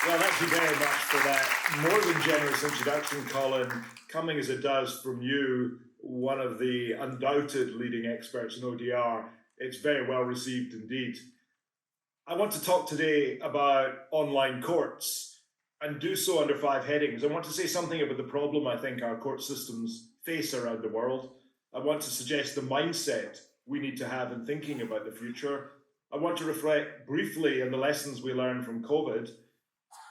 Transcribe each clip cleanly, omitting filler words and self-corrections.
Well, thank you very much for that more than generous introduction, Colin, coming as it does from you, one of the undoubted leading experts in ODR. It's very well received indeed. I want to talk today about online courts and do so under 5 headings. I want to say something about the problem I think our court systems face around the world. I want to suggest the mindset we need to have in thinking about the future. I want to reflect briefly on the lessons we learned from COVID.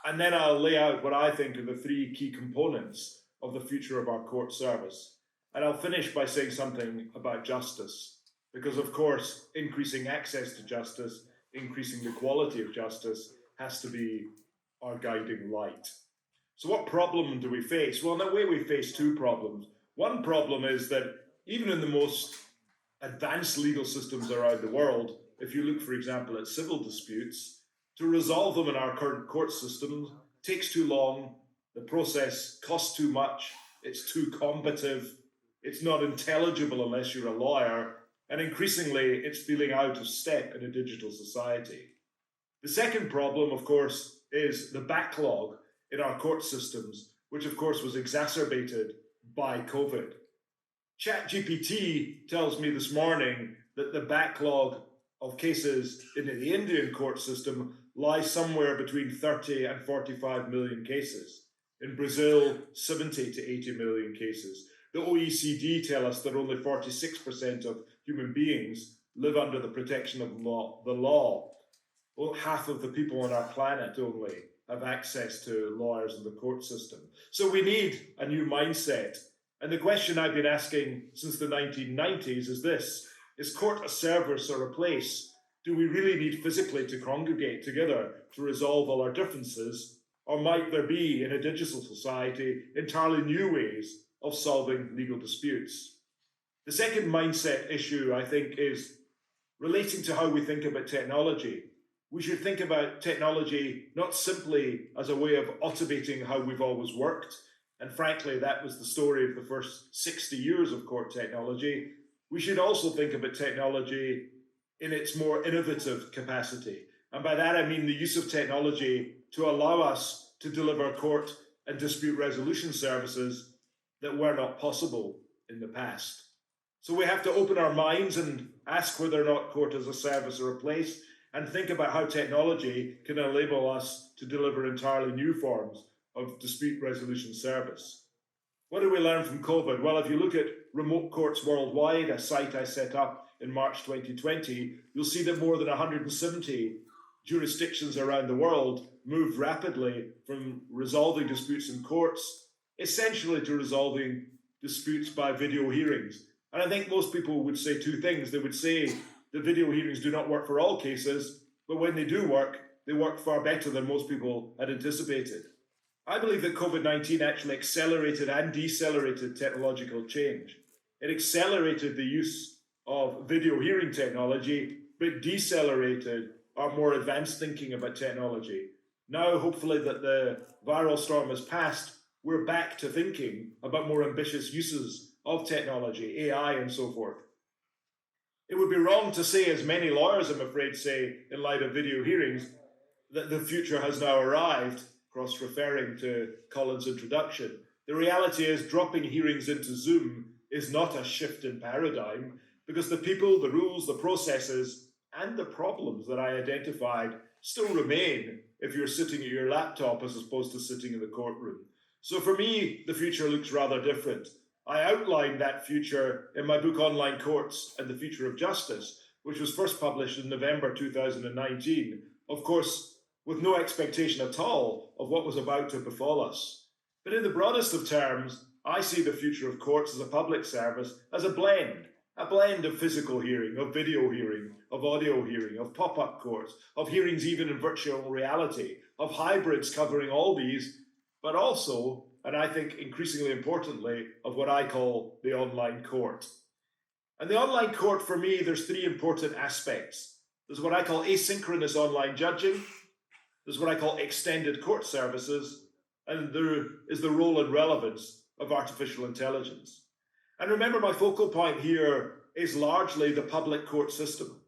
And then I'll lay out what I think are the 3 key components of the future of our court service. And I'll finish by saying something about justice, because of course, increasing access to justice, increasing the quality of justice has to be our guiding light. So what problem do we face? Well, in a way, we face 2 problems. One problem is that even in the most advanced legal systems around the world, if you look, for example, at civil disputes, to resolve them in our current court systems takes too long, the process costs too much, it's too combative, it's not intelligible unless you're a lawyer, and increasingly it's feeling out of step in a digital society. The second problem, of course, is the backlog in our court systems, which of course was exacerbated by COVID. ChatGPT tells me this morning that the backlog of cases in the Indian court system lies somewhere between 30 and 45 million cases. In Brazil, 70 to 80 million cases. The OECD tell us that only 46% of human beings live under the protection of the law. Well, half of the people on our planet only have access to lawyers in the court system. So we need a new mindset. And the question I've been asking since the 1990s is this: is court a service or a place? Do we really need physically to congregate together to resolve all our differences? Or might there be, in a digital society, entirely new ways of solving legal disputes? The second mindset issue, I think, is relating to how we think about technology. We should think about technology not simply as a way of automating how we've always worked, and frankly, that was the story of the first 60 years of court technology. We should also think about technology in its more innovative capacity. And by that, I mean the use of technology to allow us to deliver court and dispute resolution services that were not possible in the past. So we have to open our minds and ask whether or not court is a service or a place, and think about how technology can enable us to deliver entirely new forms of dispute resolution service. What did we learn from COVID? Well, if you look at remote courts worldwide, a site I set up in March 2020, you'll see that more than 170 jurisdictions around the world moved rapidly from resolving disputes in courts, essentially to resolving disputes by video hearings. And I think most people would say 2 things. They would say that video hearings do not work for all cases, but when they do work, they work far better than most people had anticipated. I believe that COVID-19 actually accelerated and decelerated technological change. It accelerated the use of video hearing technology, but decelerated our more advanced thinking about technology. Now, hopefully that the viral storm has passed, we're back to thinking about more ambitious uses of technology, AI and so forth. It would be wrong to say, as many lawyers, I'm afraid, say, in light of video hearings, that the future has now arrived, cross-referring to Colin's introduction. The reality is dropping hearings into Zoom is not a shift in paradigm, because the people, the rules, the processes, and the problems that I identified still remain if you're sitting at your laptop as opposed to sitting in the courtroom. So for me, the future looks rather different. I outlined that future in my book Online Courts and the Future of Justice, which was first published in November 2019, of course, with no expectation at all of what was about to befall us. But in the broadest of terms, I see the future of courts as a public service, as a blend of physical hearing, of video hearing, of audio hearing, of pop-up courts, of hearings even in virtual reality, of hybrids covering all these, but also, and I think increasingly importantly, of what I call the online court. And the online court, for me, there's 3 important aspects. There's what I call asynchronous online judging, there's what I call extended court services, and there is the role and relevance of artificial intelligence. And remember, my focal point here is largely the public court system.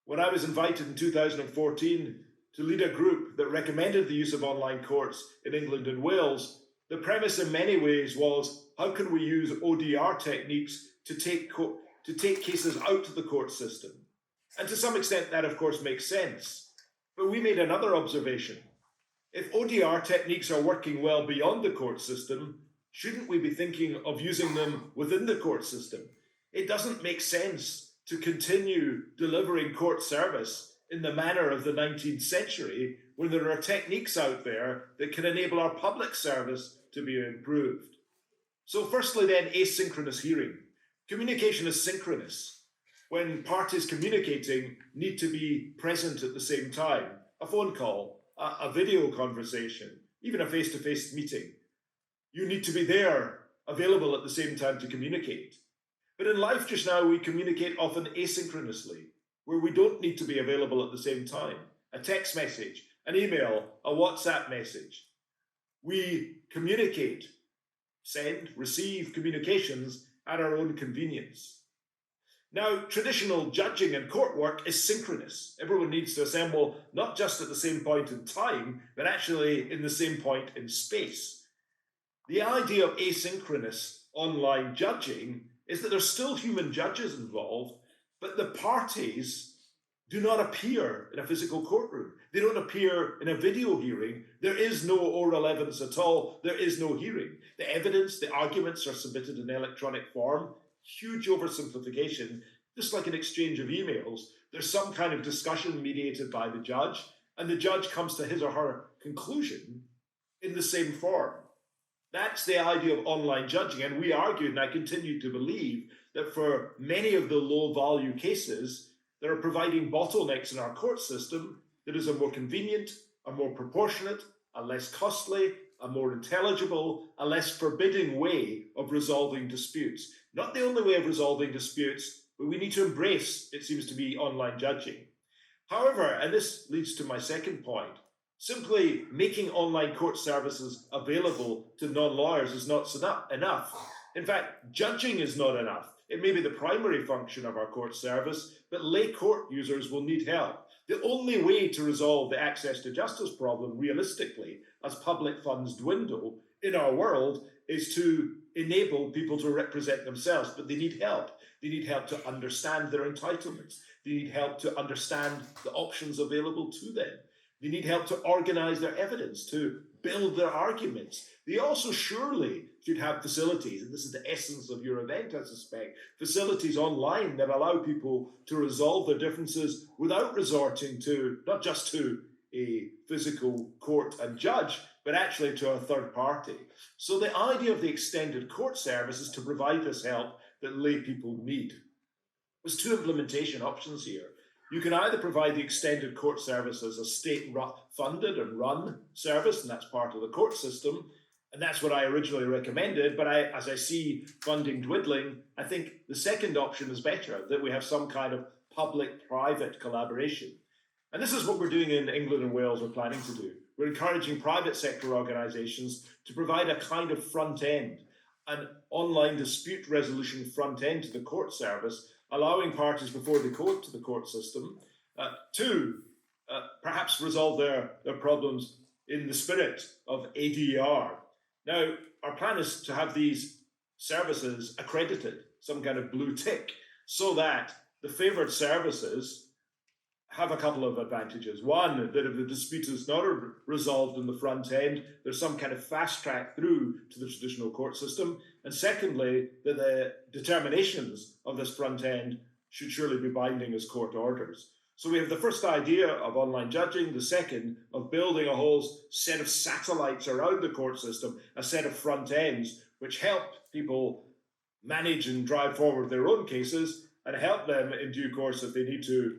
When I was invited in 2014 to lead a group that recommended the use of online courts in England and Wales, the premise in many ways was, how can we use ODR techniques to take cases out of the court system? And to some extent, that of course makes sense. But we made another observation. If ODR techniques are working well beyond the court system, shouldn't we be thinking of using them within the court system? It doesn't make sense to continue delivering court service in the manner of the 19th century when there are techniques out there that can enable our public service to be improved. So firstly then, asynchronous hearing. Communication is synchronous. When parties communicating need to be present at the same time, a phone call, a video conversation, even a face-to-face meeting, you need to be there, available at the same time to communicate. But in life just now, we communicate often asynchronously, where we don't need to be available at the same time. A text message, an email, a WhatsApp message. We communicate, send, receive communications at our own convenience. Now, traditional judging and court work is synchronous. Everyone needs to assemble not just at the same point in time, but actually in the same point in space. The idea of asynchronous online judging is that there's still human judges involved, but the parties do not appear in a physical courtroom. They don't appear in a video hearing. There is no oral evidence at all. There is no hearing. The evidence, the arguments are submitted in electronic form. Huge oversimplification, just like an exchange of emails. There's some kind of discussion mediated by the judge, and the judge comes to his or her conclusion in the same form. That's the idea of online judging, and we argued, and I continue to believe, that for many of the low-value cases that are providing bottlenecks in our court system, that is a more convenient, a more proportionate, a less costly, a more intelligible, a less forbidding way of resolving disputes. Not the only way of resolving disputes, but we need to embrace, it seems to be, online judging. However, and this leads to my second point, simply making online court services available to non-lawyers is not enough. In fact, judging is not enough. It may be the primary function of our court service, but lay court users will need help. The only way to resolve the access to justice problem realistically, as public funds dwindle in our world, is to enable people to represent themselves, but they need help. They need help to understand their entitlements. They need help to understand the options available to them. They need help to organize their evidence, to build their arguments. They also surely should have facilities, and this is the essence of your event, I suspect, facilities online that allow people to resolve their differences without resorting to, not just to a physical court and judge, but actually to a third party. So the idea of the extended court service is to provide this help that lay people need. There's two implementation options here. You can either provide the extended court service as a state-funded and run service, and that's part of the court system, and that's what I originally recommended, but as I see funding dwindling, I think the second option is better, that we have some kind of public-private collaboration. And this is what we're doing in England and Wales, we're planning to do. We're encouraging private sector organisations to provide a kind of front end, an online dispute resolution front end to the court service, allowing parties before they go to the court system to perhaps resolve their problems in the spirit of ADR. Now, our plan is to have these services accredited, some kind of blue tick, so that the favoured services have a couple of advantages. One, that if the dispute is not resolved in the front end, there's some kind of fast track through to the traditional court system. And secondly, that the determinations of this front end should surely be binding as court orders. So we have the first idea of online judging, the second of building a whole set of satellites around the court system, a set of front ends, which help people manage and drive forward their own cases and help them in due course if they need to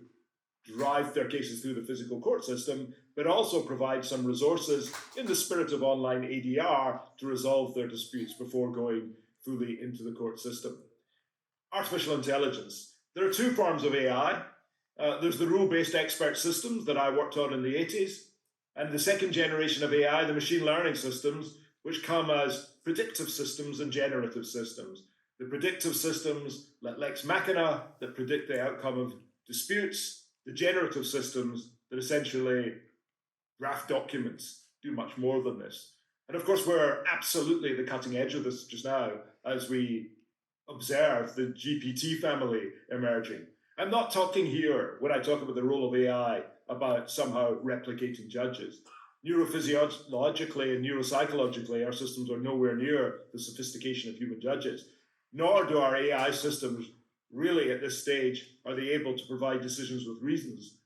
drive their cases through the physical court system, but also provide some resources in the spirit of online ADR to resolve their disputes before going fully into the court system. Artificial intelligence. There are two forms of AI. There's the rule-based expert systems that I worked on in the 80s, and the second generation of AI, the machine learning systems, which come as predictive systems and generative systems. The predictive systems, like Lex Machina, that predict the outcome of disputes, the generative systems that essentially draft documents, do much more than this. And of course, we're absolutely at the cutting edge of this just now as we observe the GPT family emerging. I'm not talking here, when I talk about the role of AI, about somehow replicating judges. Neurophysiologically and neuropsychologically, our systems are nowhere near the sophistication of human judges, nor do our AI systems really at this stage are they able to provide decisions with reasons,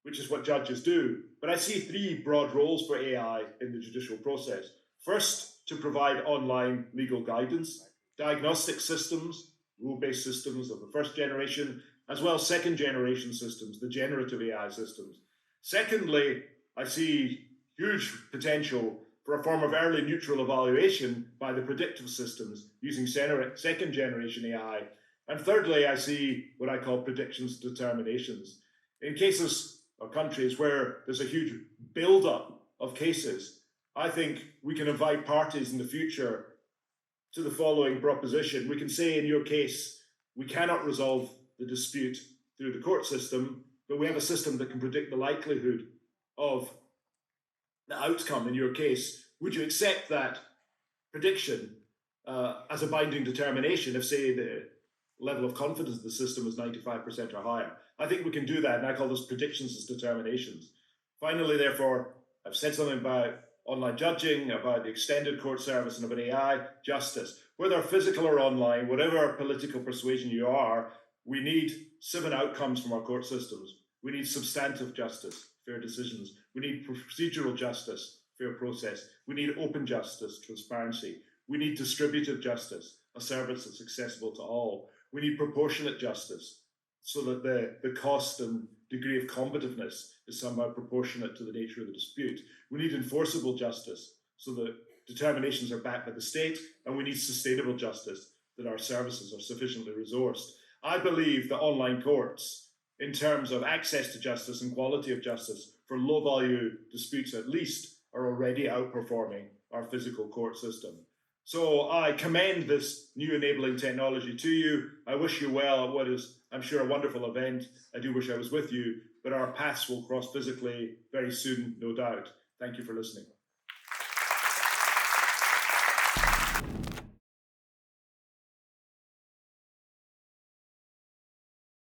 which is what judges do. But I see three broad roles for AI in the judicial process. First, to provide online legal guidance, diagnostic systems, rule-based systems of the first generation, as well as second generation systems, the generative AI systems. Secondly, I see huge potential for a form of early neutral evaluation by the predictive systems using second generation AI. And thirdly, I see what I call predictions determinations. In cases or countries where there's a huge buildup of cases, I think we can invite parties in the future to the following proposition. We can say, in your case, we cannot resolve the dispute through the court system, but we have a system that can predict the likelihood of the outcome in your case. Would you accept that prediction as a binding determination if, say, the level of confidence of the system is 95% or higher? I think we can do that, and I call those predictions as determinations. Finally, therefore, I've said something about online judging, about the extended court service, and about AI justice. Whether physical or online, whatever political persuasion you are, we need 7 outcomes from our court systems. We need substantive justice, fair decisions. We need procedural justice, fair process. We need open justice, transparency. We need distributive justice, a service that's accessible to all. We need proportionate justice, so that the cost and degree of combativeness is somehow proportionate to the nature of the dispute. We need enforceable justice, so that determinations are backed by the state, and we need sustainable justice, that our services are sufficiently resourced. I believe that online courts, in terms of access to justice and quality of justice for low-value disputes at least, are already outperforming our physical court system. So I commend this new enabling technology to you. I wish you well at what is, I'm sure, a wonderful event. I do wish I was with you, but our paths will cross physically very soon, no doubt. Thank you for listening.